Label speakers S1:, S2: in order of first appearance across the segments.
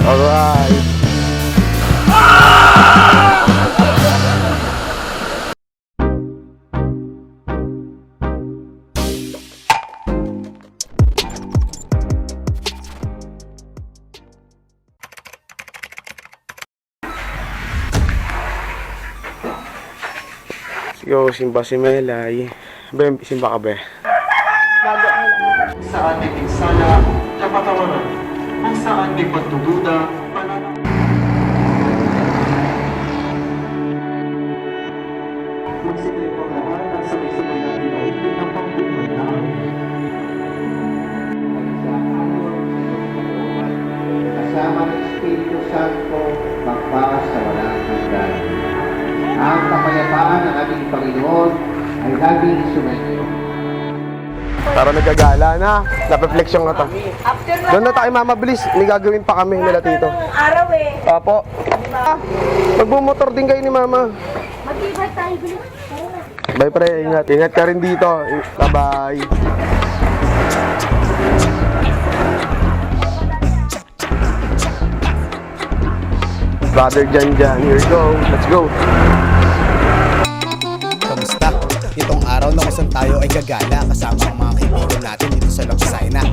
S1: Alright. Yo, simba si Melay. Ben, simba ka be?
S2: Bago ang lang.
S3: Sa ating pinsala, kapatawaran, ang sa ating pagdududa, magsilay po lahat at sabay-sabay natin ay ng pagpupuntaan.
S4: Kasama ng Espiritu Santo, magpakas sa walang hanggan. Ang kapayapaan ng ating Panginoon ay laging sumainyo.
S1: Tara, nagagala na. Napefleksyon na to.
S2: After na.
S1: Doon na tayo mamabilis. May gagawin pa kami nila tito.
S2: Araw eh.
S1: Apo. Magbumotor din kayo ni mama.
S2: Mag-iba tayo. Bilis.
S1: Bye pre, ingat. Ingat ka rin dito. Bye-bye. Brother Jan, here we go. Let's go.
S5: Kamusta? Itong araw na kung saan tayo ay gagala kasama ang mga kaibigan natin dito sa Loxaina.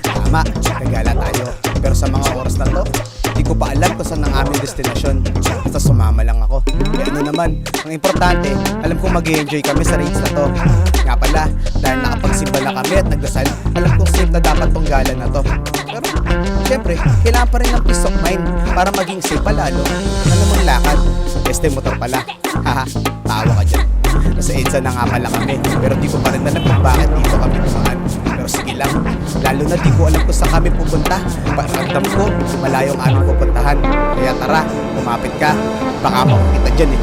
S5: Tama, gagala tayo. Pero sa mga oras na to, hindi ko pa alam kung saan ang aming destinasyon. Basta sumama lang ako. Kaya ano naman, ang importante, alam kong mag-i-enjoy kami sa race na to. Nga pala, dahil nakapagsimba na kami at nagdasal, alam kong safe na dapat tong gala na to. Pero, syempre, kailangan pa rin ng peace of mind para maging safe pa lalo. Ano mong lakad? Este motor pala. Haha, tawa ka dyan. Nasa EDSA na nga pala kami, pero di ko pa rin alam kung bakit dito kami tumaan. Pero sige lang, lalo na di ko alam kung saan kami pupunta. Pakiramdam ko, malayo ang aming pupuntahan. Kaya tara, kumapit ka, baka makikita dyan eh.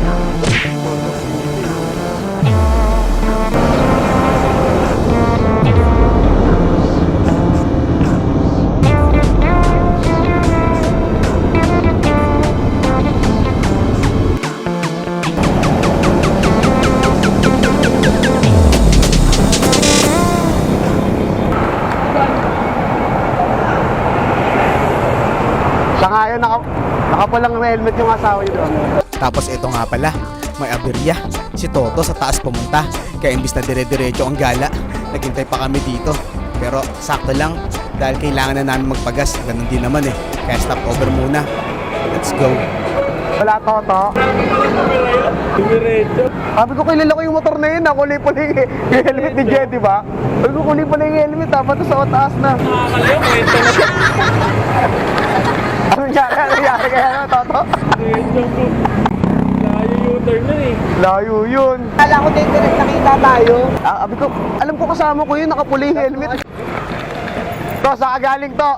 S1: Siya nga yun, nakapulang helmet yung asawa niyo doon.
S5: Tapos ito nga pala, may aberya. Si Toto sa taas pumunta. Kaya imbis na dire-diretso ang gala, naghintay pa kami dito. Pero sakto lang, dahil kailangan na namin magpagas. Ganun din naman eh. Kaya stop over muna. Let's go.
S1: Wala Toto. Sabi ko, kilala ko yung motor na yun. Nakulay pala yung helmet ni Jed, di ba? Sabi ko, kulay pala yung helmet. Dapat sa taas na.
S6: Nakakalayo, kwento na siya.
S1: Ano nangyari kaya na, Toto?
S6: Layo U-turn na eh.
S1: Layo yun.
S2: Kala ko din direct nakita tayo.
S1: Sabi ko, alam ko kasama ko yun, nakapula yung helmet. To, saan ka galing to?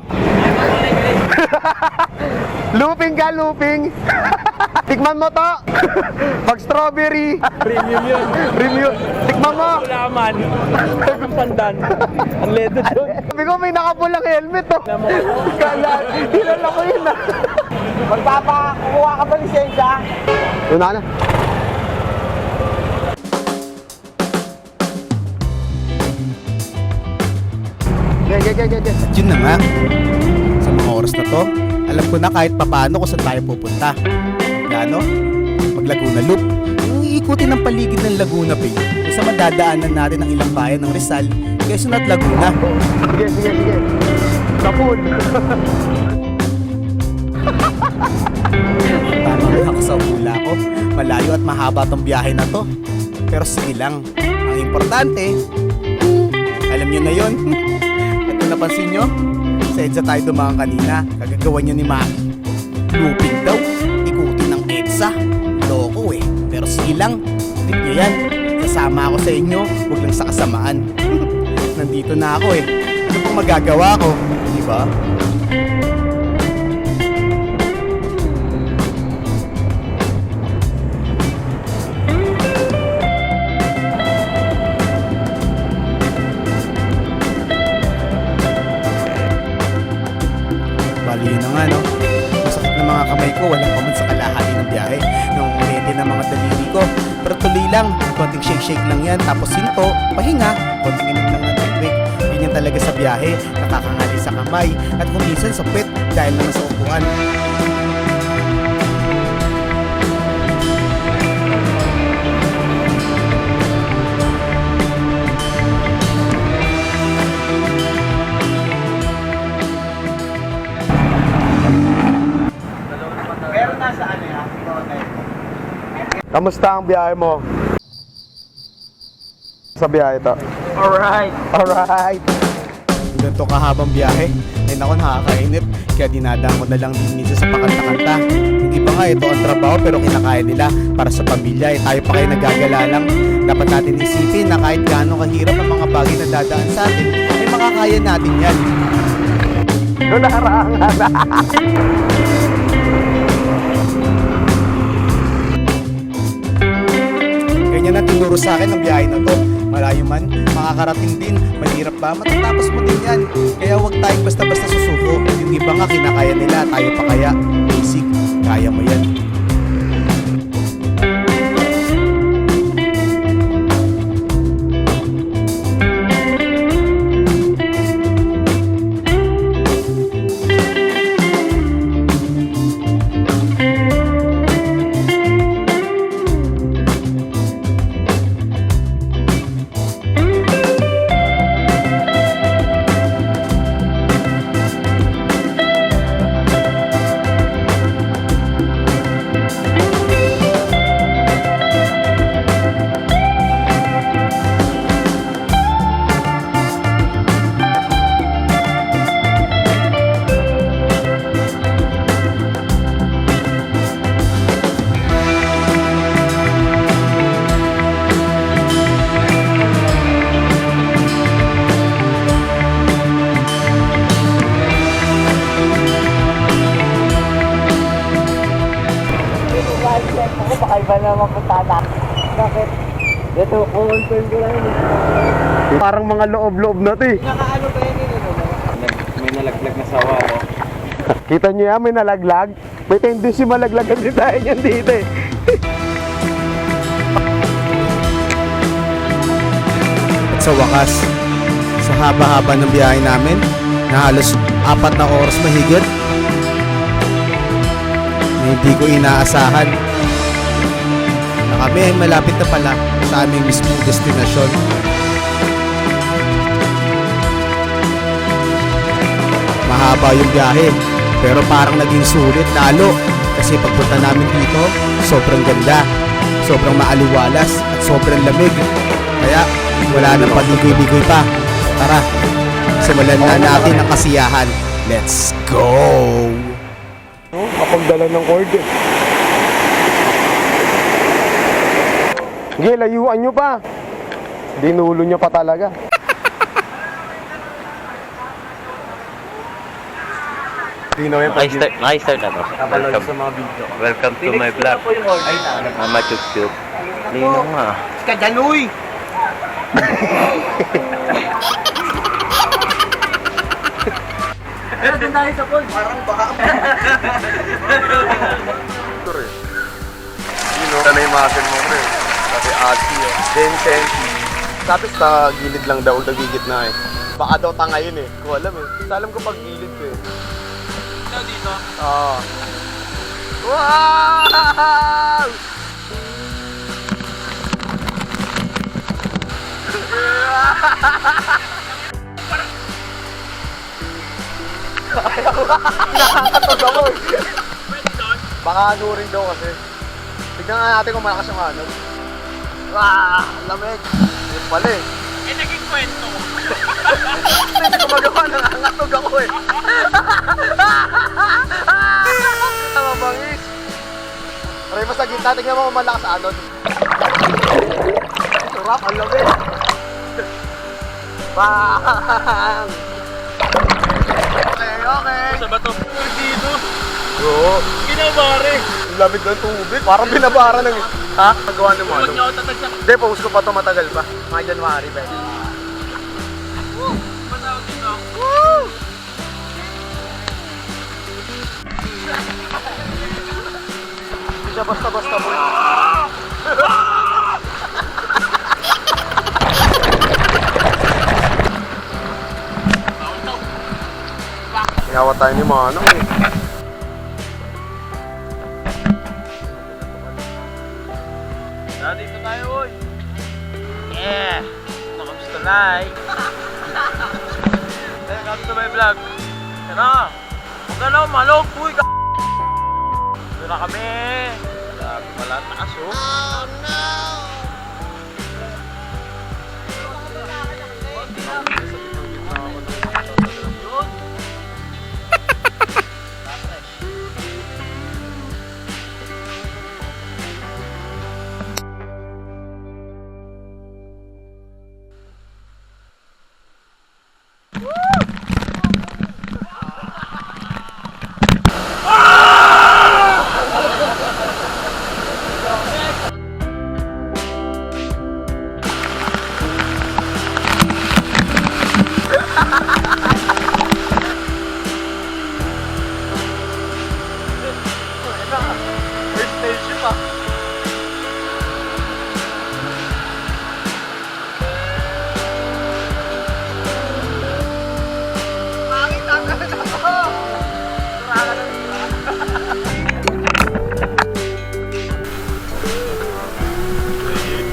S1: Looping ka, looping. Tikman mo to. Pag strawberry.
S6: Premium yun.
S1: Premium. Tikman mo.
S6: Ulaman. Ang pandan. Ang ledo dun.
S1: Sabi ko, may nakapulang helmet to. Kilala ko yun ah.
S2: Magpapakuha ka ba lisensya?
S1: Yun na. Okay.
S5: At yun na nga, sa mga oras na to, alam ko na kahit papaano kung saan tayo pupunta. Gano? Mag Laguna Loop. Yung iikutin ng paligid ng Laguna Bay, kung saan madadaanan natin ang ilang bayan ng Rizal, Quezon at Laguna.
S1: Sige. Kapul.
S5: Parang ako sa hula ko, malayo at mahaba tong biyahe na to. Pero sige lang, ang importante, alam nyo na yun. At kung napansin nyo, sa EDSA tayo dumaan kanina, kagagawa nyo ni Maki. Looping daw, ikutin ng EDSA. Loko eh, pero sige lang, trip nyo yan. Kasama ako sa inyo, huwag lang sa kasamaan. Nandito na ako eh, ano pong magagawa ko, di ba? Bali yun na nga, no? Masakit na mga kamay ko, walang pa man sa kalahati ng biyahe. Nangunguhente ng mga daliri ko. Pero tuloy lang, konting shake-shake lang yan. Tapos hinto, pahinga, konting inom lang ng tubig. Ganyan talaga sa biyahe, nakakangali sa kamay. At kung minsan sa pet, dahil naman sa upuan.
S2: Pero nasa ano yan?
S1: Kamusta ang biyahe mo? Sa biyahe to.
S6: Alright.
S1: Alright.
S5: Ganito kahabang biyahe, ay naku nakakainip, kaya dinadaan ko na lang din minsan sa pakanta-kanta. Yung iba nga ito ang trabaho pero kinakaya nila para sa pamilya, tayo pa kayo nagagala lang. Dapat natin isipin na kahit gaano kahirap ang mga bagay na dadaan sa atin, ay makakaya natin yan.
S1: Doon nakarangan na.
S5: Ganyan ang tinuro sa akin ang biyahe na to. Malayo man, makakarating din. Mahirap ba? Matatapos mo din yan. Kaya huwag tayong basta-basta susuko. Yung iba nga kinakaya nila, tayo pa kaya. Basic, kaya mo yan.
S2: Ako, baka iba naman punta na. Bakit? Ito, confirm ko lang yun.
S1: Parang mga loob-loob na to eh.
S2: Nakaano ba yun yun?
S6: May nalaglag na sawa ako.
S1: Kita nyo yan, may nalaglag. May tendency malaglagan din tayo yan dito eh.
S5: At sa wakas, sa haba-haba ng biyahe namin, na halos 4 na oras mahigit, na hindi ko inaasahan na kami ay malapit na pala sa aming mismong destinasyon. Mahaba yung biyahe, pero parang naging sulit lalo kasi pagpunta namin dito, sobrang ganda, sobrang maaliwalas at sobrang lamig. Kaya wala nang paligoy-ligoy pa. Tara, simulan na natin ang kasiyahan. Let's go!
S1: Kapag dala ng cord eh. Sige, layuan nyo pa. Dinulo nyo pa talaga.
S7: Nakistart na to. Welcome to my vlog. Mama Chuk Chuk. Lino nga.
S2: Kadanoy! Pero doon tayo sa pool. Parang baka.
S1: Sana yung muscle mo rin. Kasi ati yun. Then, tapos sa gilid lang daw, nagigit na eh. Baka daw tanga yun eh. Kung alam eh. Alam ko pag gilid ko eh.
S6: Ikaw dito?
S1: Oo. Wow! Nakakatog ako eh. Baka ano rin daw kasi. Tignan nga natin kung malakas yung ano. Lamig. Yun pala eh.
S6: Eh, naging kwento.
S1: Hindi ko magawa, nakakatog ako eh. Mabangis. Aray mo sa gitna, tignan mo kung malakas anod. Sarap, ang lamig. Bang! Okay.
S6: Sa bato. Dito.
S1: Oo.
S6: Ginabari.
S1: Ang lamig ng tubig. Parang binabara ng... Ha? Magawa mo
S6: Huwag
S1: ano?
S6: niyo ako tatagsak.
S1: Hindi, post ko pa ito matagal pa. Mga January ba?
S6: Matawag dito.
S1: Hindi siya basta-basta mo. Yawa tayo ni Manong eh.
S6: Dito tayo, oy. Yeah! Nakamusta na eh. Welcome to my vlog. Tara! Huwag ka na umalog, uy! Dito na kami. Wala taas, oh. Oh, no!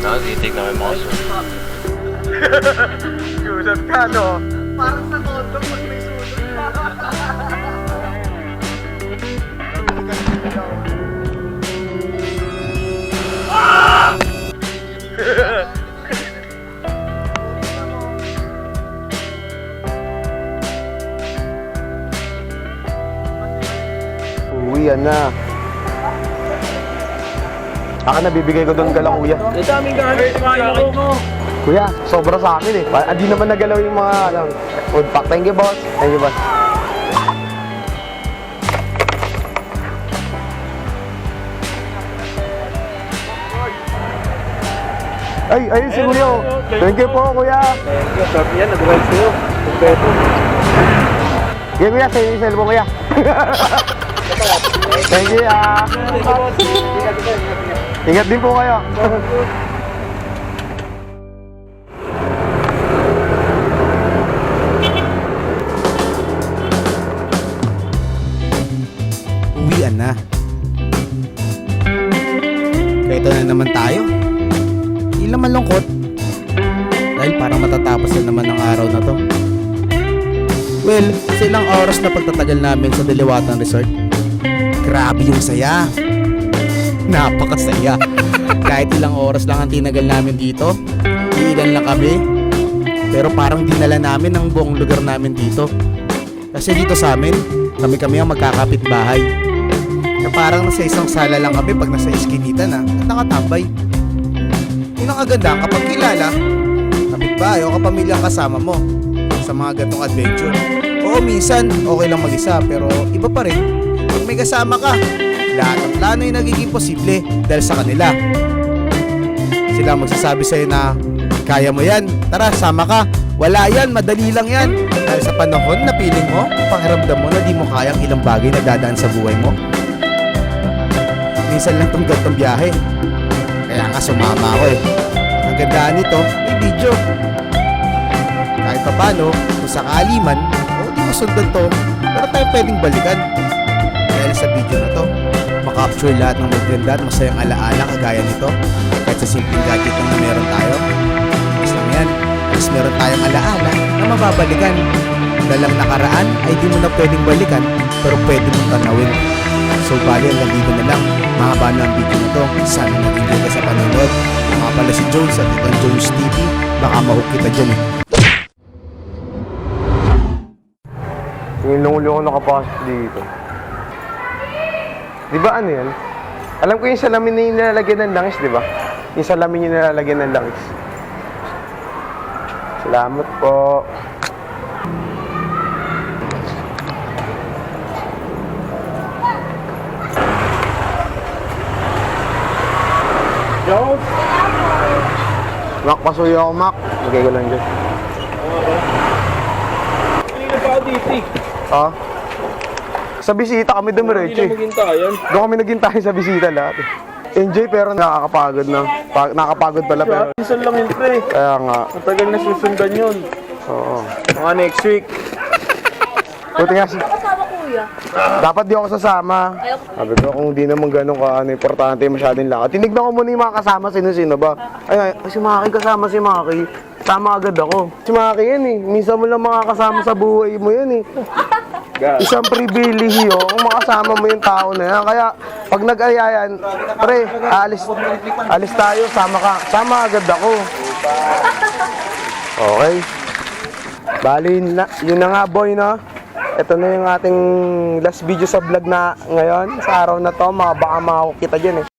S7: Nakatitig na may mga sulit.
S1: Gulat ka, no?
S2: Parang sa kondo pag may sulot.
S1: Uwi, yan na. Nabibigay ko doon gala, kuya.
S6: Ang daming gamit, kumain mo.
S1: Kuya, sobra sa akin eh. Hindi naman nagalaw yung mga food pack. Thank you, boss. Thank you, boss. Ayun si Kuya. Thank you po, kuya.
S6: Sabi yan, nag-ride sa'yo. Kompleto.
S1: Okay, kuya. Sa'yo yung cellphone, kuya. Thank you, Ingat din po kayo.
S5: Uwian na. Kaya ito na naman tayo. Hindi naman lungkot. Dahil parang matatapos na naman ang araw na to. Well, sa ilang oras na pagtatagal namin sa Diliwatan Resort, grabe yung saya. Napakasaya. Kahit ilang oras lang ang tinagal namin dito, iilan lang kami, pero parang dinala namin ang buong lugar namin dito. Kasi dito sa amin, kami ang magkakapit bahay. Na parang nasa isang sala lang kami pag nasa iskinita na at nakatambay. Yun ang kagandahan kapag kilala, kapitbahay o kapamilya kasama mo sa mga gantong adventure. Oo, minsan okay lang mag-isa, pero iba pa rin pag may kasama ka. Lahat ng plano ay nagiging posible dahil sa kanila. Sila magsasabi sa'yo na kaya mo yan, tara sama ka. Wala yan, madali lang yan. Dahil sa panahon na piling mo, pakiramdam mo na di mo kayang ilang bagay na dadaan sa buhay mo. Minsan lang itong gantong biyahe, kaya nga sumama ako eh. Ang gandaan nito, may video. Kahit pa paano, kung sakali man, o di masundan to, pero tayo pwedeng balikan. Dahil sa video na to, makapture lahat ng maganda at masayang alaala kagaya nito. Kahit sa simpleng gadget lang na meron tayo, mas lang yan, mas meron tayong alaala na mababalikan. Dalang nakaraan ay di mo na pwedeng balikan, pero pwede mong tanawin. So bali hanggang dito na lang, mahaba na ang video na to. Sana nag-enjoy ka sa panonood. Mga pala si Jones at itong Jones TV, baka ma-hook kita dyan eh.
S1: Yung lungulo ko nakapasok dito. Di ba ano yan? Alam ko yung salamin na yung nilalagyan ng langis, di ba? Yung salamin yung nilalagyan ng langis. Salamat po.
S6: Jones!
S1: Mac, pasuyo ako, Mac. Lagay ko lang dyan.
S6: Kanina pa ako dito eh.
S1: Ha? Sa bisita kami dumiretso
S6: Hindi na
S1: eh.
S6: maghintayan.
S1: Doon kami naghintay sa bisita lahat eh. Enjoy pero nakakapagod na. Nakakapagod pala pero.
S6: Minsan lang yun, pre.
S1: Kaya nga.
S6: Matagal na susundan yun.
S1: Oo.
S6: Mga next week.
S1: Buti nga si...
S8: kuya.
S1: Dapat di ako sasama.
S8: Ayoko.
S1: Sabi ko, kung di naman ganun ka, importante masyadong lakad. Tinignan ko muna yung mga kasama, sino-sino ba? Ay, si Maki kasama si Maki. Tama agad ako. Si Maki yan eh. Minsan mo lang makakasama sa buhay mo yan eh. Isang pribilehiyo kung makasama mo yung tao na yan. Kaya, pag nag-ayayan, pre, alis tayo, sama ka. Sama agad ako. Okay. Bali, yun na nga boy, no? Ito na yung ating last video sa vlog na ngayon. Sa araw na to, baka makakita dyan eh.